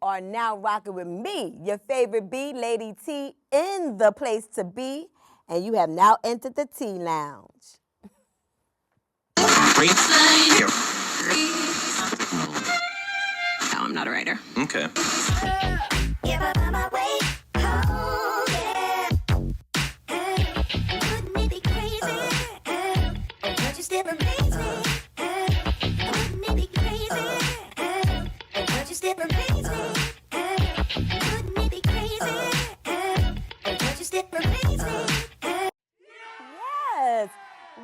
are now rocking with me, your favorite B, Lady T, in the place to be, and you have now entered the Tea Lounge. No, I'm not a writer. Okay. Yes.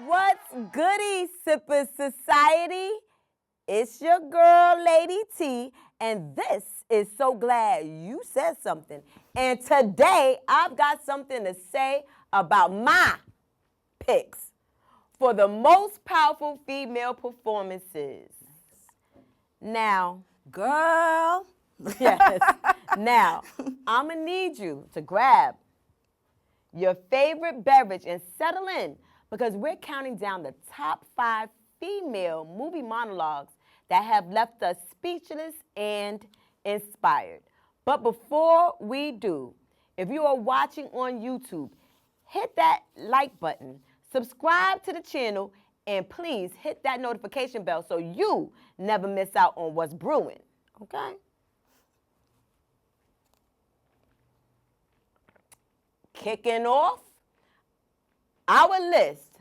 What's goody, Sipper Society? It's your girl, Lady T, and this is So Glad You Said Something. And today, I've got something to say about my picks for the most powerful female performances. Now, Girl. yes. Now, I'm going to need you to grab your favorite beverage and settle in because we're counting down the top 5 female movie monologues that have left us speechless and inspired. But before we do, if you are watching on YouTube, hit that like button, subscribe to the channel, and please hit that notification bell so you never miss out on what's brewing, okay? Kicking off our list.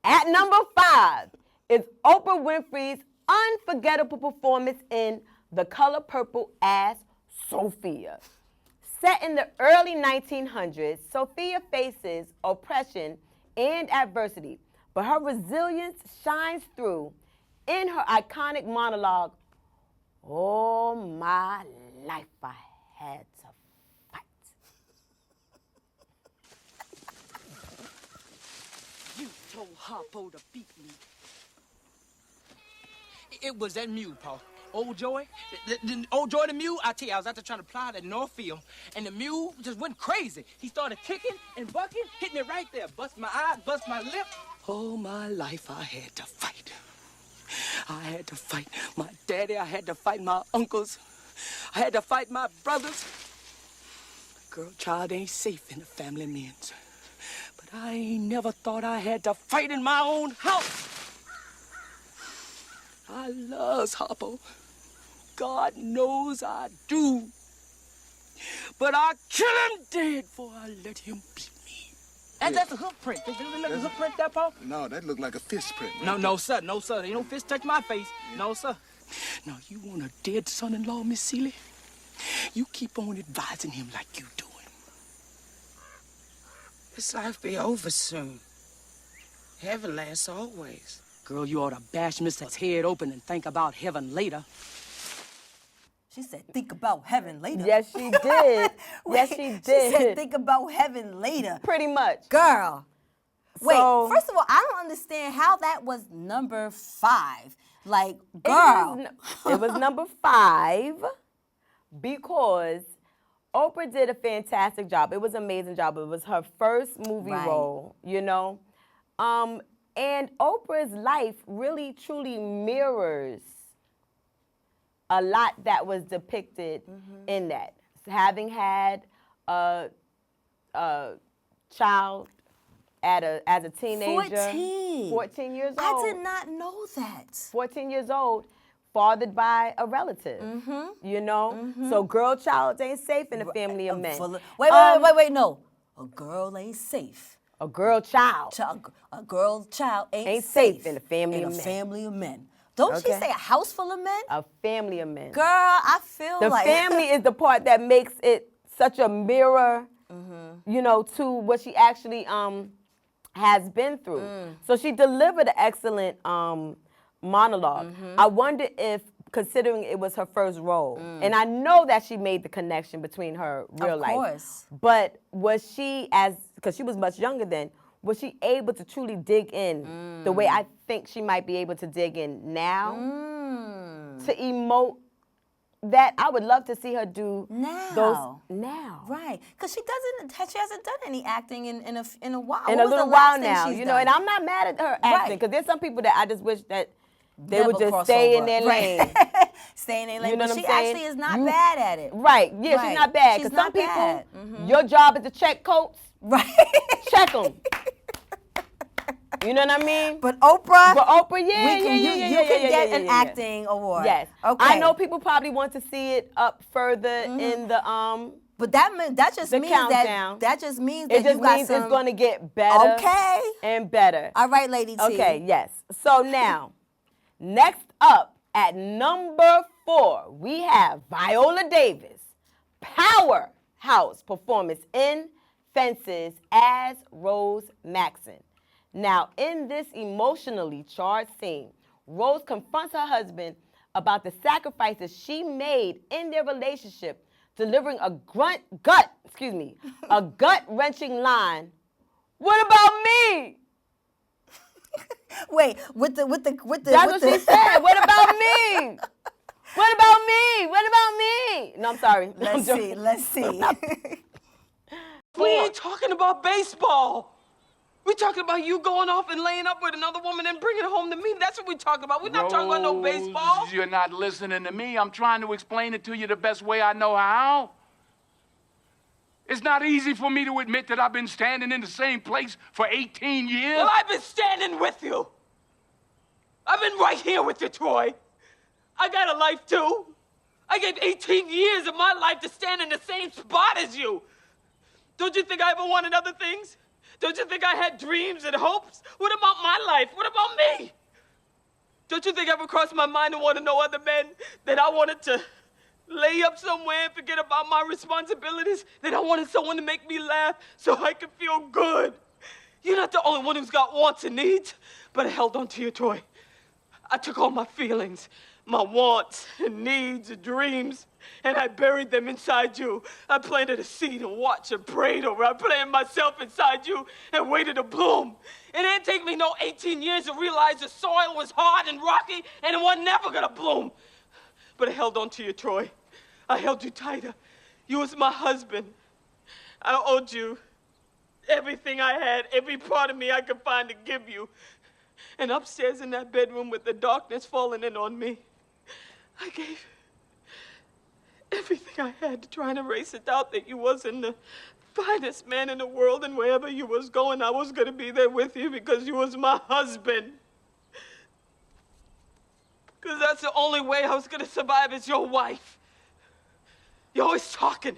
At number 5 is Oprah Winfrey's unforgettable performance in The Color Purple as Sophia. Set in the early 1900s, Sophia faces oppression and adversity, but her resilience shines through in her iconic monologue, "All my life I had to fight." You told Harpo to beat me. It was that mule, Paul. Old Joy, old Joy the mule, I tell you, I was out there trying to plow that north field, and the mule just went crazy. He started kicking and bucking, hitting it right there. Bust my eye, bust my lip. All my life I had to fight. I had to fight my daddy, I had to fight my uncles, I had to fight my brothers. Girl, child ain't safe in the family men's. But I ain't never thought I had to fight in my own house. I loves Harpo. God knows I do. But I kill him dead before I let him beat me. And that's a hoof print. Did you look at the hoof print there, Paul? No, that looked like a fist print. Right? No, sir. No, sir. Ain't no fist touch my face. Yeah. No, sir. Now, you want a dead son-in-law, Miss Seeley? You keep on advising him like you doing. This life be over soon. Heaven lasts always. Girl, you ought to bash Mr. head open and think about heaven later. She said, think about heaven later. Yes, she did. Yes, she did. She said, think about heaven later. Pretty much. Girl. Wait, So, first of all, I don't understand how that was number 5. Like, girl. It was number 5 because Oprah did a fantastic job. It was an amazing job. It was her first movie role, you know. And Oprah's life really, truly mirrors a lot that was depicted in that. Having had a child as a teenager. 14 years old. I did not know that. 14 years old, fathered by a relative, you know? So girl child ain't safe in a family of men. Wait, no. A girl ain't safe. A girl child. A girl child ain't safe in a family of men. family of men. Don't she say a house full of men? A family of men. Girl, I feel the like... The family is the part that makes it such a mirror, you know, to what she actually has been through. So she delivered an excellent monologue. I wonder if, considering it was her first role, and I know that she made the connection between her real life. Of course. But was she, because she was much younger then, was she able to truly dig in the way I think she might be able to dig in now to emote that? I would love to see her do those now. Right, because she hasn't done any acting in a while. In a little while now, you know, and I'm not mad at her acting, because there's some people that I just wish that They would just stay in their lane. Stay in their lane. You know But what she I'm saying? actually is not bad at it. Right. Yeah, Right. she's not bad. She's Because some not people, bad. Mhm. your job is to check coats. Right. Check them. You know what I mean? But Oprah, Yeah, you can get an acting award. Yes. Okay. I know people probably want to see it up further in the But that just the means countdown. that just means It that just you got means some. it's going to get better. Okay. And better. All right, Lady T. Okay, yes. So now, next up at number 4, we have Viola Davis, powerhouse performance in Fences as Rose Maxon. Now, in this emotionally charged scene, Rose confronts her husband about the sacrifices she made in their relationship, delivering a gut-wrenching line. What about me? Wait, with the. That's what she said. What about me? What about me? What about me? No, I'm sorry. Let's see. We ain't talking about baseball. We're talking about you going off and laying up with another woman and bringing it home to me. That's what we're talking about. We're not talking about no baseball. Rose, you're not listening to me. I'm trying to explain it to you the best way I know how. It's not easy for me to admit that I've been standing in the same place for 18 years. Well, I've been standing with you. I've been right here with you, Troy. I got a life, too. I gave 18 years of my life to stand in the same spot as you. Don't you think I ever wanted other things? Don't you think I had dreams and hopes? What about my life? What about me? Don't you think ever crossed my mind to want to know other men, that I wanted to lay up somewhere and forget about my responsibilities, that I wanted someone to make me laugh so I could feel good? You're not the only one who's got wants and needs, but I held on to you, Troy. I took all my feelings, my wants and needs and dreams, and I buried them inside you. I planted a seed and watched and prayed over. I planted myself inside you and waited to bloom. It didn't take me no 18 years to realize the soil was hard and rocky and it was never gonna bloom. But I held on to you, Troy. I held you tighter. You was my husband. I owed you everything I had, every part of me I could find to give you. And upstairs in that bedroom with the darkness falling in on me, I gave everything I had to try and erase the doubt that you wasn't the finest man in the world, and wherever you was going, I was going to be there with you because you was my husband. Because that's the only way I was going to survive as your wife. You're always talking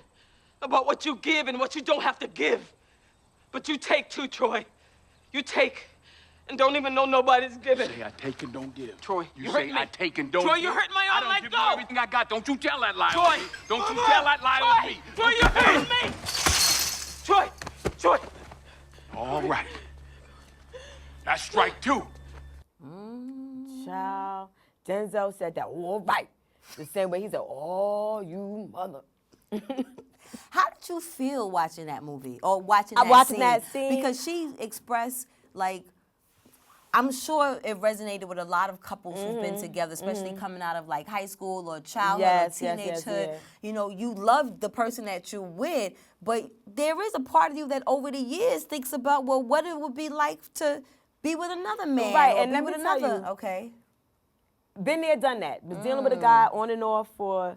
about what you give and what you don't have to give. But you take too, Troy. You take and don't even know nobody's giving. Say I take and don't give. Troy, you you say hurt me. I take and don't Troy, give. you hurt my arm. I don't Let give go. you everything I got. Don't you tell that lie Troy, on me. Don't you tell that lie on me. Troy, you hurt me. Troy. All right. That's strike 2. Child. Denzel said that all right. The same way he said, oh, you mother. How did you feel watching that movie or watching that scene? Because she expressed, like, I'm sure it resonated with a lot of couples who've been together, especially coming out of like high school or childhood or teenagehood. Yes. You know, you love the person that you're with, but there is a part of you that over the years thinks about, well, what it would be like to be with another man, Right, or and be let with me tell another. you, Okay. Been there, done that. Was dealing with a guy on and off for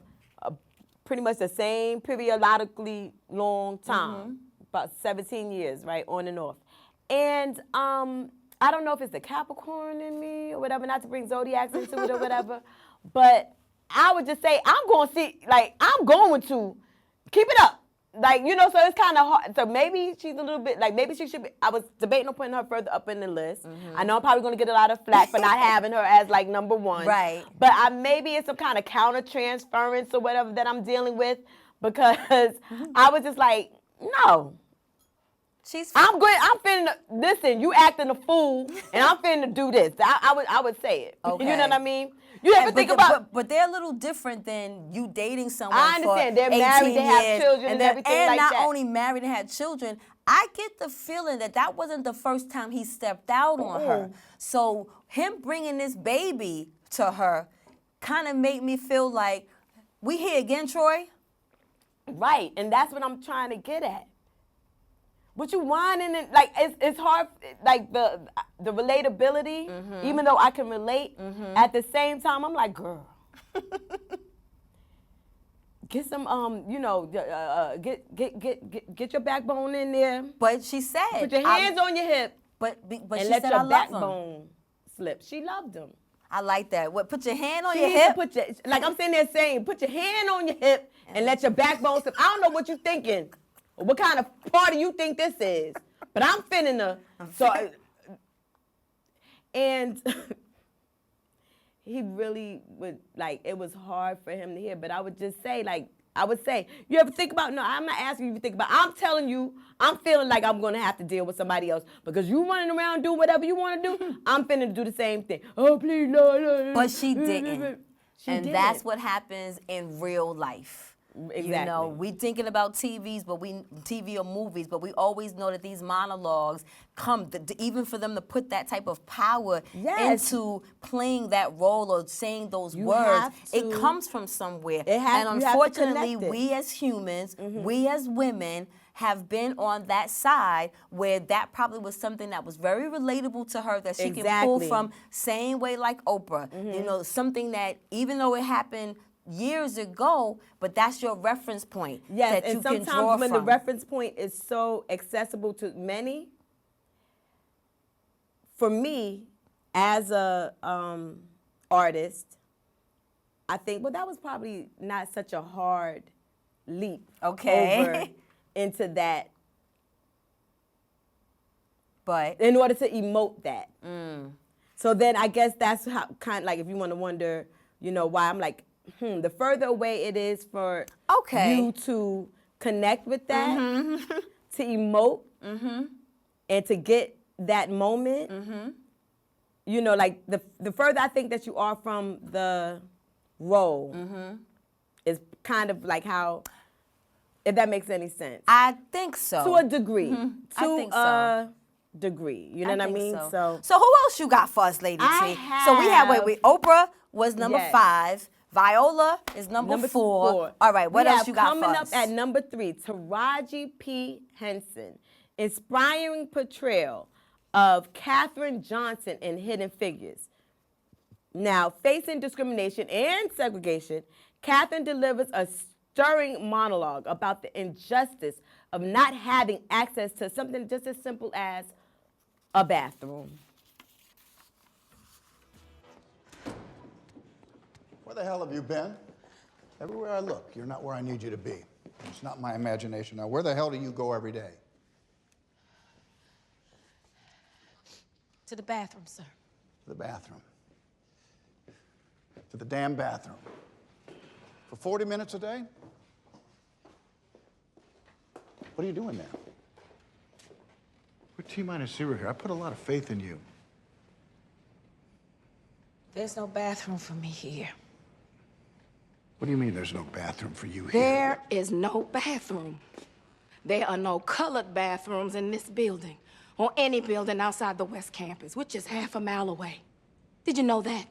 pretty much the same periodically long time, about 17 years, right, on and off. And I don't know if it's the Capricorn in me or whatever, not to bring zodiacs into it or whatever, but I would just say I'm going to keep it up. Like, you know, so it's kind of hard. So maybe she's a little bit, like, maybe she should be, I was debating on putting her further up in the list. I know I'm probably going to get a lot of flack for not having her as, like, number 1. Right. But maybe it's some kind of counter-transference or whatever that I'm dealing with, because I was just like, no. I'm finna, listen, you acting a fool, and I'm finna do this. I would say it. Okay. You know what I mean? You ever think about... But they're a little different than you dating someone I understand. for They're married, 18 they have years, children and everything and like not that. only married and had children, I get the feeling that wasn't the first time he stepped out on her. So him bringing this baby to her kind of made me feel like, we here again, Troy? Right, and that's what I'm trying to get at. What you whining and like it's hard, like the relatability, even though I can relate, at the same time I'm like, girl, get some get your backbone in there. But she said, Put your hands on your hip. But and she let said, your I love him. backbone slip. She loved him. I like that. What? Put your hand on She your needs to hip. put like I'm sitting there saying, put your hand on your hip and let your backbone slip. I don't know what you're thinking, or what kind of party you think this is, but I'm finna and he really would, like, it was hard for him to hear, but I would just say, like, I would say, you ever think about, no, I'm not asking you to think about, I'm telling you, I'm feeling like I'm going to have to deal with somebody else because you running around doing whatever you want to do, I'm finna do the same thing. Oh, please, no. But she didn't. And didn't. that's what happens in real life. Exactly. You know, we thinking about TV or movies, but we always know that these monologues come, even for them to put that type of power into playing that role or saying those words, it comes from somewhere. And unfortunately, we as humans, we as women, have been on that side where that probably was something that was very relatable to her that she can pull from, same way like Oprah. You know, something that even though it happened years ago, but that's your reference point. Yes, that and you can sometimes draw when from. the reference point is so accessible to many, for me, as a artist, I think, well, that was probably not such a hard leap over into that. But in order to emote that. So then I guess that's how, kind of like, if you want to wonder, you know, why I'm like, the further away it is for you to connect with that, to emote, and to get that moment, you know, like the further I think that you are from the role is kind of like how, if that makes any sense. I think so. To a degree. I think so. Degree. You know what I mean? So who else you got for us, Lady T? So we have, Oprah was number 5. Viola is number 4. All right, what else you got for us? Coming up at number 3, Taraji P. Henson, inspiring portrayal of Katherine Johnson in Hidden Figures. Now, facing discrimination and segregation, Katherine delivers a stirring monologue about the injustice of not having access to something just as simple as a bathroom. Where the hell have you been? Everywhere I look, you're not where I need you to be. It's not my imagination. Now, where the hell do you go every day? To the bathroom, sir. To the bathroom. To the damn bathroom. For 40 minutes a day? What are you doing there? We're T-minus 0 here. I put a lot of faith in you. There's no bathroom for me here. What do you mean there's no bathroom for you here? There is no bathroom. There are no colored bathrooms in this building or any building outside the West Campus, which is half a mile away. Did you know that?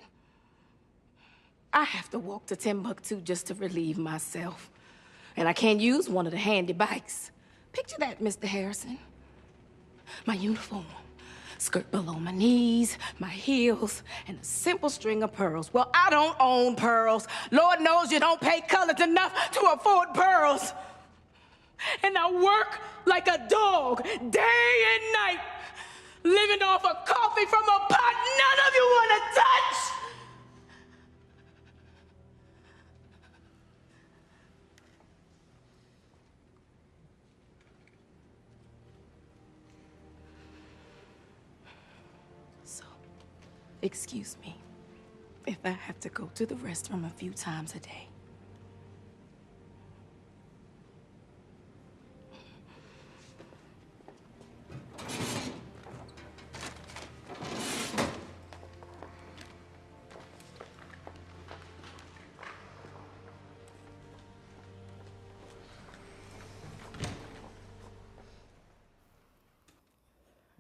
I have to walk to Timbuktu just to relieve myself. And I can't use one of the handy bikes. Picture that, Mr. Harrison. My uniform, skirt below my knees, my heels, and a simple string of pearls. Well, I don't own pearls. Lord knows you don't pay colors enough to afford pearls. And I work like a dog, day and night, living off of coffee from a pot none of you want to touch. Excuse me if I have to go to the restroom a few times a day.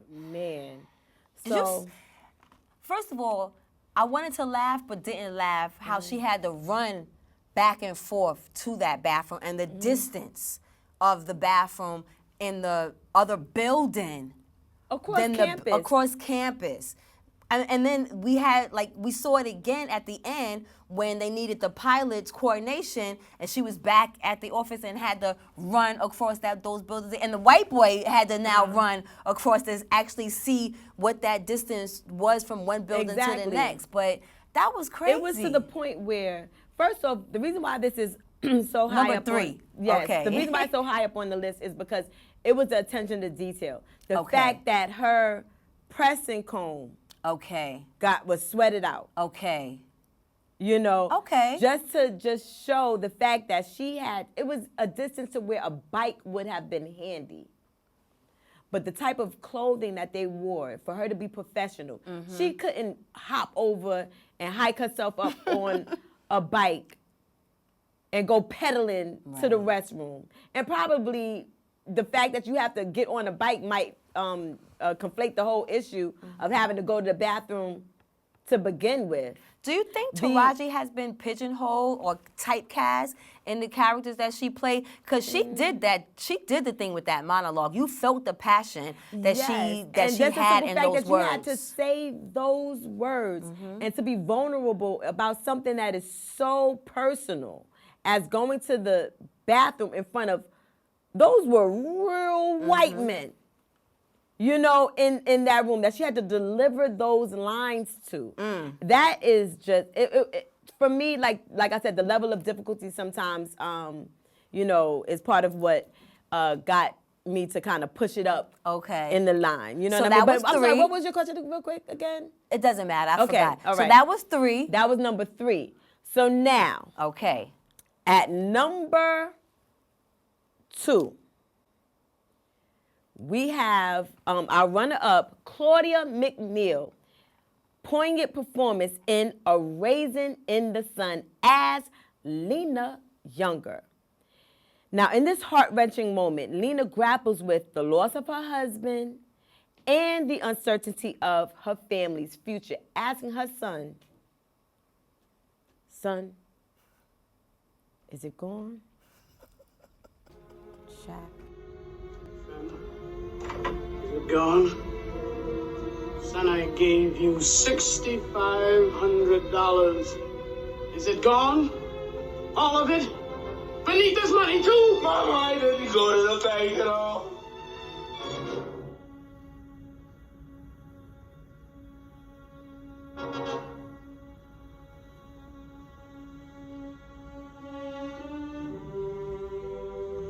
Man. So... First of all, I wanted to laugh but didn't laugh how she had to run back and forth to that bathroom and the distance of the bathroom in the other building. Across campus. And then we saw it again at the end when they needed the pilot's coordination, and she was back at the office and had to run across those buildings. And the white boy had to now run across this, actually see what that distance was from one building to the next. But that was crazy. It was to the point where, first off, the reason why this is so high Number up 3. Yes, okay. The reason why it's so high up on the list is because it was the attention to detail. The fact that her pressing comb was sweated out. You know? Just to show the fact that it was a distance to where a bike would have been handy. But the type of clothing that they wore, for her to be professional, she couldn't hop over and hike herself up on a bike and go pedaling to the restroom. And probably the fact that you have to get on a bike might conflate the whole issue of having to go to the bathroom to begin with. Do you think Taraji has been pigeonholed or typecast in the characters that she played? Because she did that. She did the thing with that monologue. You felt the passion that she had in those words. You had to say those words and to be vulnerable about something that is so personal as going to the bathroom in front of, those were real white men, you know, in that room that she had to deliver those lines to. That is just, for me, like I said, the level of difficulty sometimes, you know, is part of what got me to kind of push it up in the line. You know what I mean? That was 3. I'm sorry, what was your question real quick again? It doesn't matter, I forgot. All right. So that was 3. That was number 3. So now, at number 2, we have our runner-up, Claudia McNeil, poignant performance in A Raisin in the Sun as Lena Younger. Now, in this heart-wrenching moment, Lena grapples with the loss of her husband and the uncertainty of her family's future, asking her son, "Son, is it gone?" Shaq. Is it gone? Son, I gave you $6,500. Is it gone? All of it? Beneath this money, too? Mama, I didn't go to the bank at all.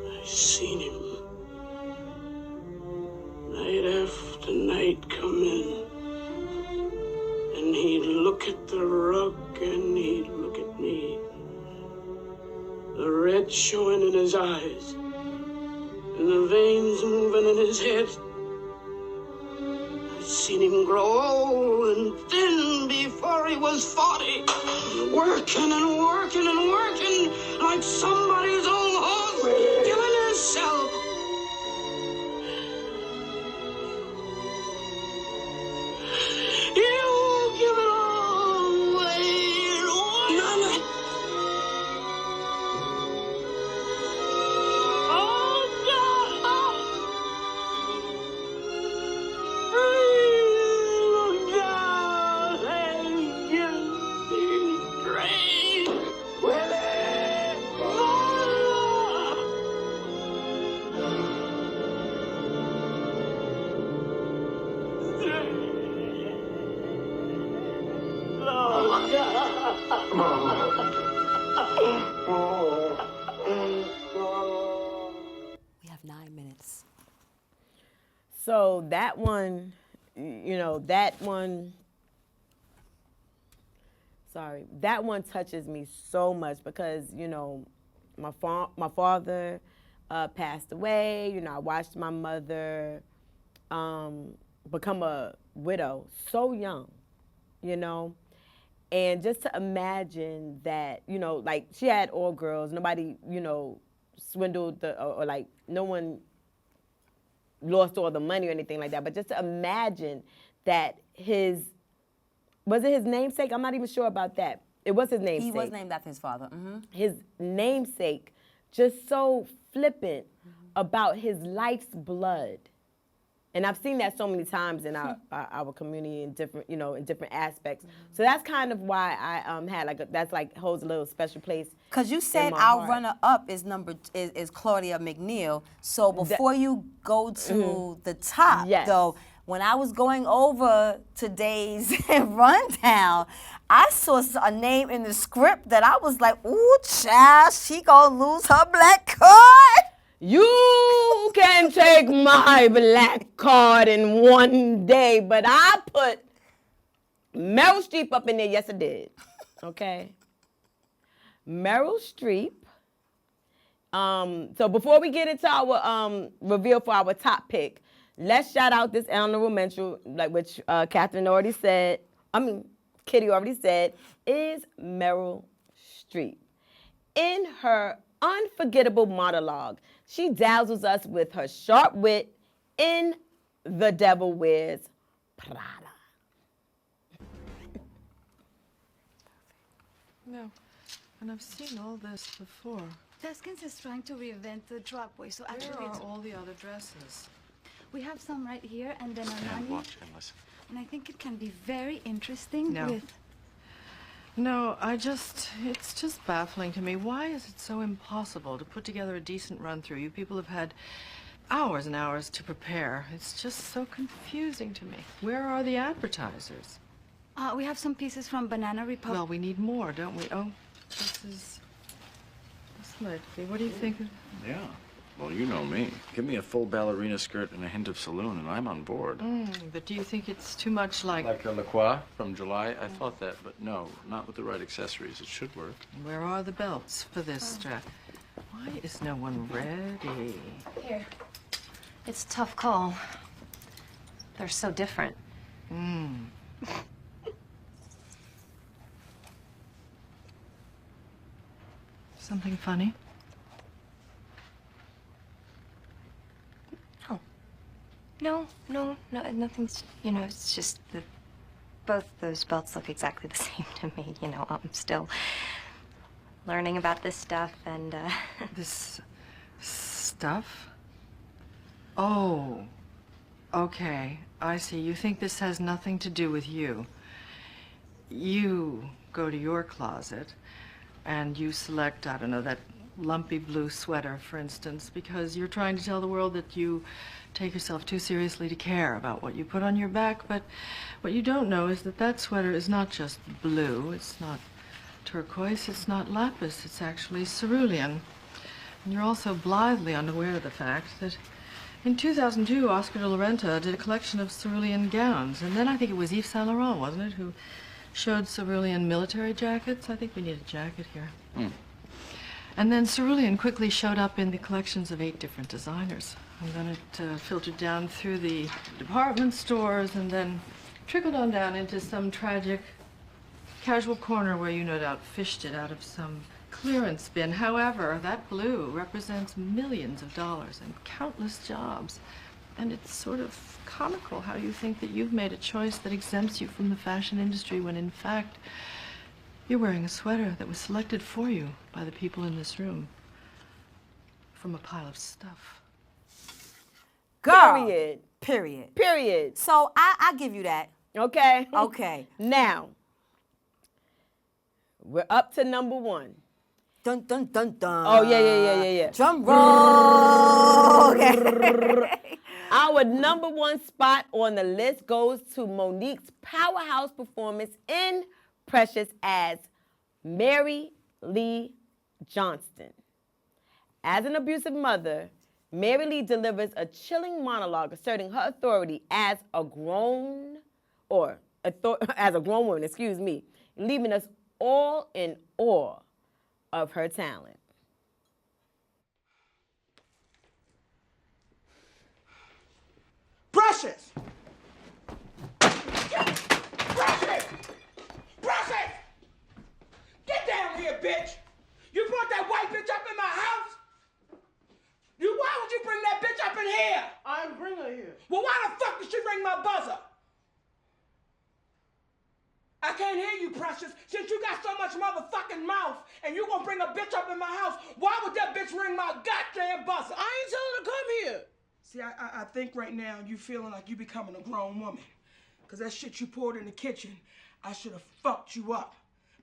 I seen him. Night after night come in. And he'd look at the rug and he'd look at me. The red showing in his eyes. And the veins moving in his head. I'd seen him grow old and thin before he was 40. Working and working and working like somebody's old horse killing herself. You give it all away. Mama. Oh, God. Look down and give me grace. Willie. We have 9 minutes. So that one, you know, that one touches me so much because, you know, my father passed away. You know, I watched my mother become a widow so young, you know. And just to imagine that, you know, like she had all girls, nobody, you know, swindled or like no one lost all the money or anything like that. But just to imagine that was it his namesake? I'm not even sure about that. It was his namesake. He was named after his father. His namesake, just so flippant about his life's blood. And I've seen that so many times in our community in different, in different aspects. So that's kind of why I had holds a little special place. Because you said our runner-up is Claudia McNeil. So before you go to the top, though, when I was going over today's rundown, I saw a name in the script that I was like, ooh, child, she gonna lose her black card. You can take my black card in one day, but I put Meryl Streep up in there. Yes, I did. Okay. Meryl Streep. So before we get into our reveal for our top pick, let's shout out this honorable mention, which Catherine already said. Kitty already said, is Meryl Streep. In her unforgettable monologue, she dazzles us with her sharp wit in The Devil Wears Prada. No, and I've seen all this before. Deskins is trying to reinvent the drugway, so actually... Where are all the other dresses? We have some right here, and then And Armani. watch and listen. And I think it can be very interesting with... No, it's just baffling to me. Why is it so impossible to put together a decent run-through? You people have had hours and hours to prepare. It's just so confusing to me. Where are the advertisers? We have some pieces from Banana Republic. Well, we need more, don't we? Oh, this might be. What do you think? Yeah. Well, you know me. Give me a full ballerina skirt and a hint of saloon, and I'm on board. But do you think it's too much like... Like a La Croix from July? I thought that, but no, not with the right accessories. It should work. Where are the belts for this dress? Why is no one ready? Here. It's a tough call. They're so different. Something funny? No, nothing's, it's just that both those belts look exactly the same to me, I'm still learning about this stuff and, This stuff? Oh, okay, I see. You think this has nothing to do with you. You go to your closet and you select, I don't know, that lumpy blue sweater, for instance, because you're trying to tell the world that you take yourself too seriously to care about what you put on your back. But what you don't know is that that sweater is not just blue, it's not turquoise, it's not lapis, it's actually cerulean. And you're also blithely unaware of the fact that in 2002, Oscar de la Renta did a collection of cerulean gowns. And then I think it was Yves Saint Laurent, wasn't it, who showed cerulean military jackets? I think we need a jacket here. And then cerulean quickly showed up in the collections of 8 different designers. And then it filtered down through the department stores and then trickled on down into some tragic casual corner where you no doubt fished it out of some clearance bin. However, that blue represents millions of dollars and countless jobs. And it's sort of comical how you think that you've made a choice that exempts you from the fashion industry when in fact you're wearing a sweater that was selected for you by the people in this room from a pile of stuff. Girl. Period. So I give you that. Okay. Okay. Now, we're up to number 1. Dun, dun, dun, dun. Oh, yeah. Drum roll. Okay. Our number 1 spot on the list goes to Monique's powerhouse performance in Precious as Mary Lee Johnston. As an abusive mother, Mary Lee delivers a chilling monologue asserting her authority as a grown woman, leaving us all in awe of her talent. Precious! Precious! Precious! Get down here, bitch! You brought that white bitch up in my house? Why would you bring that bitch up in here? I didn't bring her here. Well, why the fuck did she ring my buzzer? I can't hear you, Precious. Since you got so much motherfucking mouth and you gonna bring a bitch up in my house, why would that bitch ring my goddamn buzzer? I ain't telling her to come here. See, I think right now you feeling like you becoming a grown woman. Because that shit you poured in the kitchen, I should have fucked you up.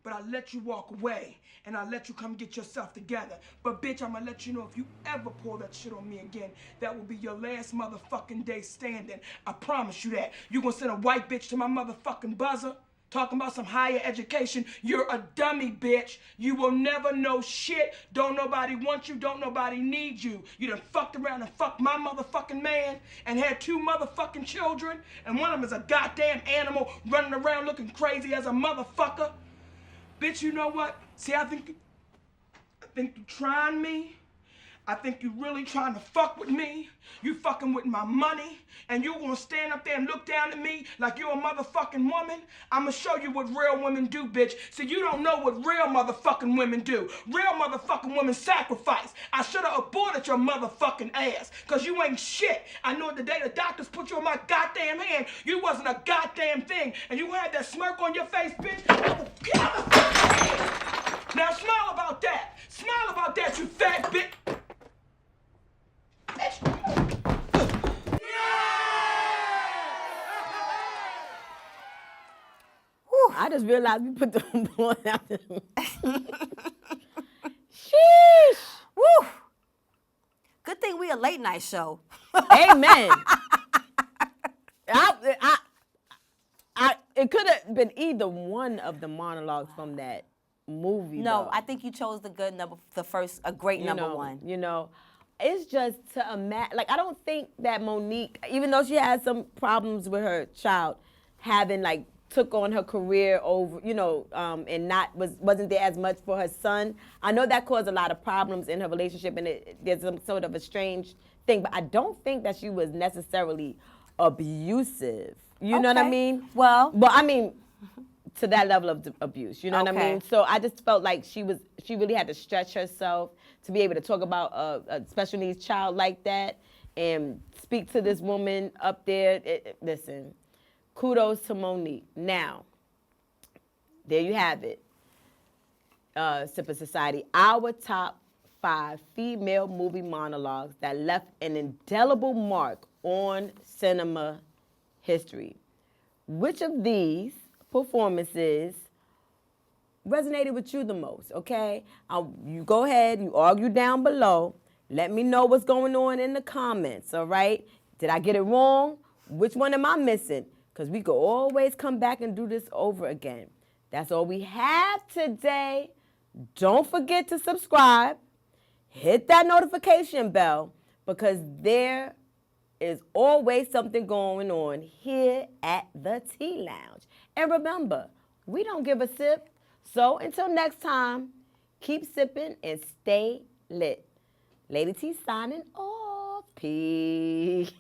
But I let you walk away, and I let you come get yourself together. But bitch, I'm gonna let you know if you ever pour that shit on me again, that will be your last motherfucking day standing. I promise you that. You gonna send a white bitch to my motherfucking buzzer? Talking about some higher education. You're a dummy, bitch. You will never know shit. Don't nobody want you. Don't nobody need you. You done fucked around and fucked my motherfucking man and had 2 motherfucking children, and one of them is a goddamn animal running around looking crazy as a motherfucker. Bitch, you know what? See, I think you trying me. I think you really trying to fuck with me. You fucking with my money, and you gonna stand up there and look down at me like you're a motherfucking woman? I'ma show you what real women do, bitch. See, you don't know what real motherfucking women do. Real motherfucking women sacrifice. I should've aborted your motherfucking ass, cause you ain't shit. I know the day the doctors put you in my goddamn hand, you wasn't a goddamn thing, and you had that smirk on your face, bitch. Now smile about that. Smile about that, you fat bitch. I just realized we put the boy out there. Sheesh. Woo. Good thing we a late night show. Amen. It could have been either one of the monologues from that movie. No, though. I think you chose the good number, a great number one. You know, it's just to imagine. Like, I don't think that Monique, even though she had some problems with her child, having took on her career over, and wasn't there as much for her son. I know that caused a lot of problems in her relationship, and there's some sort of a strange thing. But I don't think that she was necessarily abusive. You know what I mean? Well, I mean, to that level of abuse. You know what I mean? So I just felt like she really had to stretch herself to be able to talk about a special needs child like that and speak to this woman up there. Listen. Kudos to Monique. Now, there you have it, Sipper Society. Our top 5 female movie monologues that left an indelible mark on cinema history. Which of these performances resonated with you the most, okay? You go ahead, you argue down below. Let me know what's going on in the comments, all right? Did I get it wrong? Which one am I missing? Because we could always come back and do this over again. That's all we have today. Don't forget to subscribe. Hit that notification bell, because there is always something going on here at the Tea Lounge. And remember, we don't give a sip. So until next time, keep sipping and stay lit. Lady T signing off. Peace.